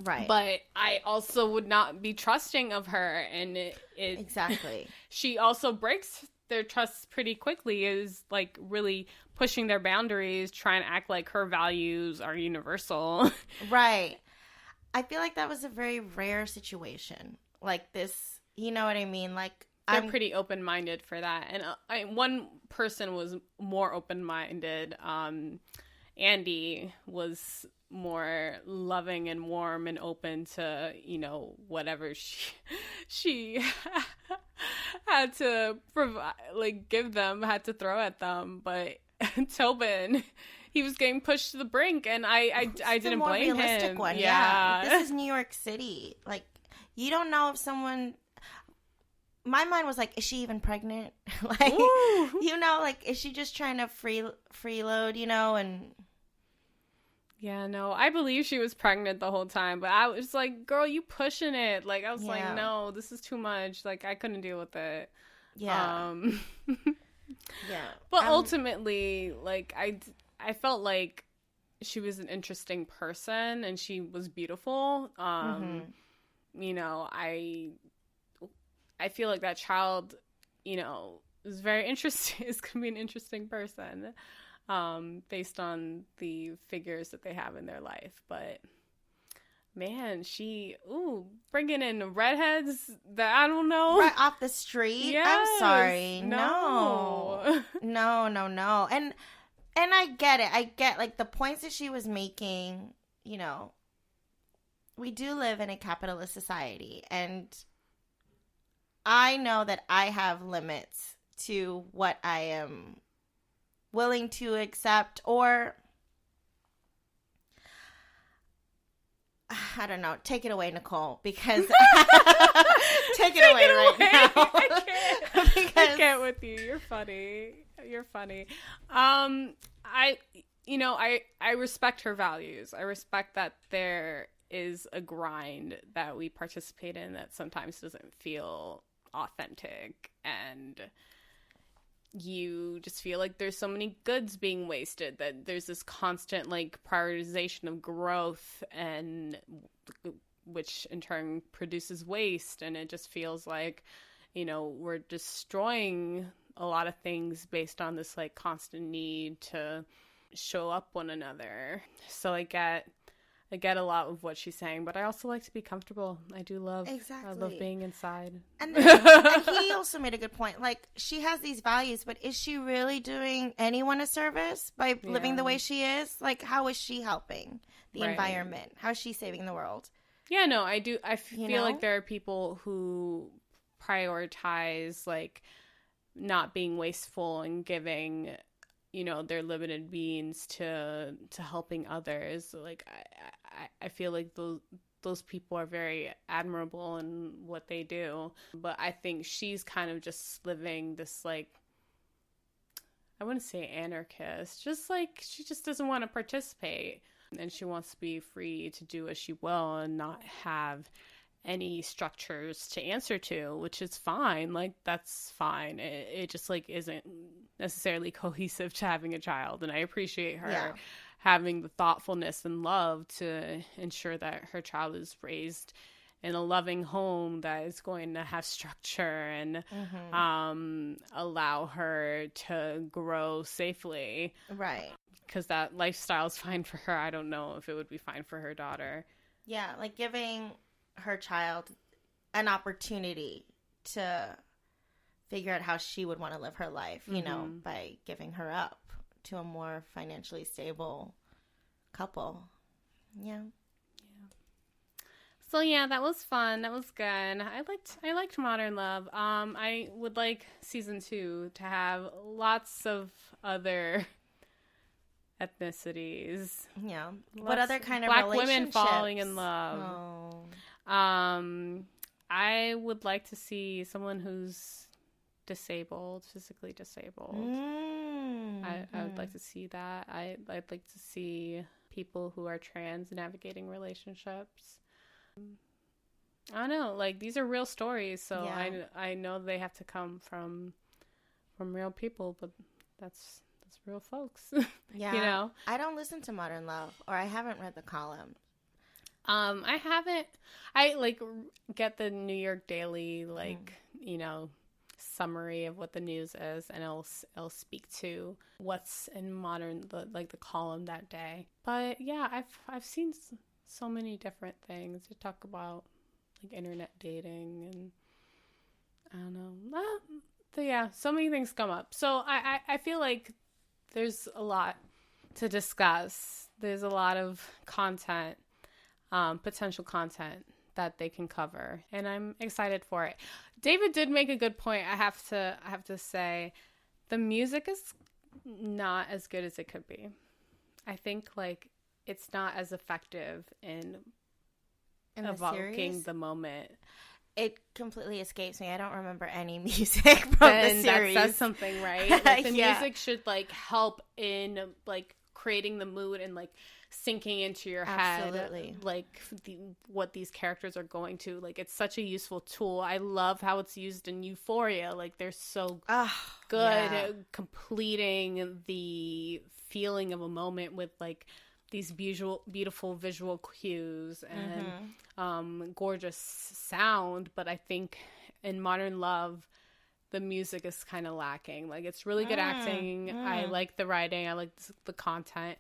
S1: Right.
S2: But I also would not be trusting of her, and it
S1: exactly.
S2: She also breaks their trust pretty quickly, is really pushing their boundaries, trying to act like her values are universal. Right.
S1: I feel like that was a very rare situation. Like this, you know what I mean?
S2: They're pretty open-minded for that. And one person was more open-minded. Andy was more loving and warm and open to, whatever she had to provide, like give them, had to throw at them. But Tobin, he was getting pushed to the brink, and I didn't blame him.
S1: One. Yeah, this is New York City. Like, you don't know if someone. My mind was like, is she even pregnant? Like, like, is she just trying to freeload, and.
S2: Yeah, no, I believe she was pregnant the whole time, but I was like, girl, you pushing it. Like, I was like, no, this is too much. Like, I couldn't deal with it.
S1: Yeah. Yeah.
S2: But ultimately, like, I felt like she was an interesting person and she was beautiful. I feel like that child, is very interesting. Is going to be an interesting person. Based on the figures that they have in their life. But man, bringing in redheads that I don't know.
S1: Right off the street?
S2: Yes.
S1: I'm sorry. No. No. And I get it. I get, like, the points that she was making, we do live in a capitalist society. And I know that I have limits to what I am willing to accept, or I don't know, take it away, Nicole, because take it away right now.
S2: I can't with you. You're funny. I respect her values. I respect that there is a grind that we participate in that sometimes doesn't feel authentic, and you just feel like there's so many goods being wasted, that there's this constant, like, prioritization of growth, and which in turn produces waste. And it just feels like, we're destroying a lot of things based on this, like, constant need to show up one another. So I get a lot of what she's saying, but I also like to be comfortable. I do love,
S1: exactly.
S2: I love being inside.
S1: And he also made a good point. Like, she has these values, but is she really doing anyone a service by living the way she is? Like, how is she helping the environment? How is she saving the world?
S2: Yeah, no, I do. I feel like there are people who prioritize, like, not being wasteful and giving, their limited means to helping others. Like, I feel like those people are very admirable in what they do. But I think she's kind of just living this, like, I wouldn't say anarchist, just like she just doesn't want to participate. And she wants to be free to do as she will and not have any structures to answer to, which is fine. Like, that's fine. It just, like, isn't necessarily cohesive to having a child. And I appreciate her having the thoughtfulness and love to ensure that her child is raised in a loving home that is going to have structure and allow her to grow safely.
S1: Right.
S2: Because that lifestyle is fine for her. I don't know if it would be fine for her daughter.
S1: Yeah, like giving her child an opportunity to figure out how she would want to live her life, by giving her up to a more financially stable couple. Yeah.
S2: So yeah, that was fun. That was good. I liked Modern Love. I would like season 2 to have lots of other ethnicities.
S1: Yeah. What other kind of
S2: Black
S1: relationships?
S2: women falling in love.
S1: Oh.
S2: I would like to see someone who's disabled, physically disabled. I would like to see that. I'd like to see people who are trans navigating relationships. I don't know, like, these are real stories, so I know they have to come from real people, but that's real folks.
S1: Yeah. I don't listen to Modern Love, or I haven't read the column.
S2: I haven't. I, like, get the New York Daily, like, summary of what the news is, and it'll speak to what's in the column that day. But yeah, I've seen so many different things to talk about, like internet dating, and I don't know. So yeah, so many things come up. So I feel like there's a lot to discuss. There's a lot of content, potential content that they can cover, and I'm excited for it. David did make a good point. I have to say, the music is not as good as it could be. I think like it's not as effective in evoking the moment.
S1: It completely escapes me. I don't remember any music from the series.
S2: That says something, right? Like, the music should like help in like creating the mood and like sinking into your head, like what these characters are going to. Like, it's such a useful tool. I love how it's used in Euphoria. Like, they're so good at completing the feeling of a moment with like these beautiful visual cues and gorgeous sound. But I think in Modern Love, the music is kind of lacking. Like, it's really good acting. I like the writing. I like the content.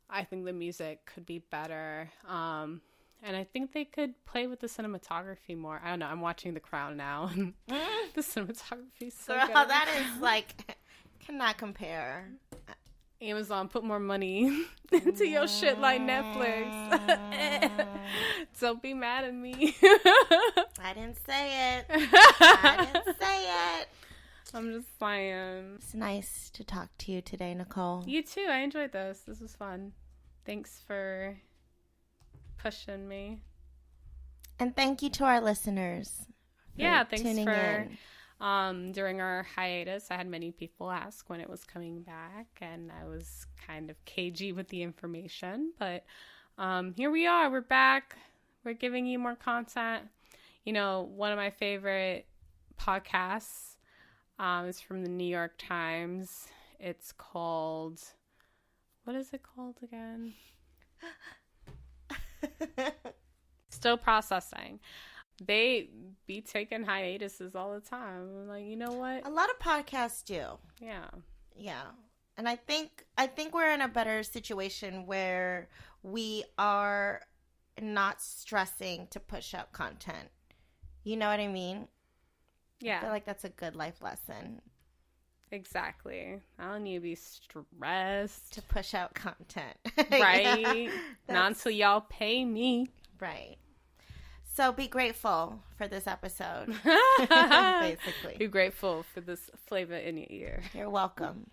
S2: I think the music could be better. And I think they could play with the cinematography more. I don't know. I'm watching The Crown now. The cinematography is so good.
S1: That is like, cannot compare.
S2: Amazon, put more money into your shit like Netflix. Don't be mad at me.
S1: I didn't say it.
S2: I'm just saying.
S1: It's nice to talk to you today, Nicole.
S2: You too. I enjoyed this. This was fun. Thanks for pushing me.
S1: And thank you to our listeners.
S2: Thanks
S1: tuning
S2: for
S1: in.
S2: During our hiatus, I had many people ask when it was coming back, and I was kind of cagey with the information, but here we are. We're back. We're giving you more content. You know, one of my favorite podcasts is from the New York Times. It's called, what is it called again? Still Processing. They be taking hiatuses all the time. I'm like, you know what?
S1: A lot of podcasts do. Yeah. And I think we're in a better situation where we are not stressing to push out content. You know what I mean?
S2: Yeah.
S1: I feel like that's a good life lesson.
S2: Exactly. I don't need to be stressed
S1: to push out content.
S2: Right? Not until y'all pay me.
S1: Right. So be grateful for this episode. Basically.
S2: Be grateful for this flavor in your ear.
S1: You're welcome.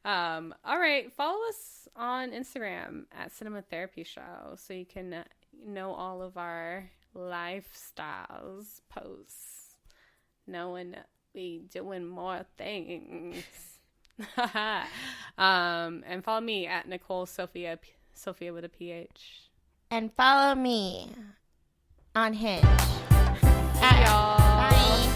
S2: All right. Follow us on Instagram at Cinema Therapy Show so you can know all of our lifestyles posts. Knowing we doing more things. And follow me at Nicole Sophia with a PH.
S1: And follow me on Hinge.
S2: Hey, y'all.
S1: Bye.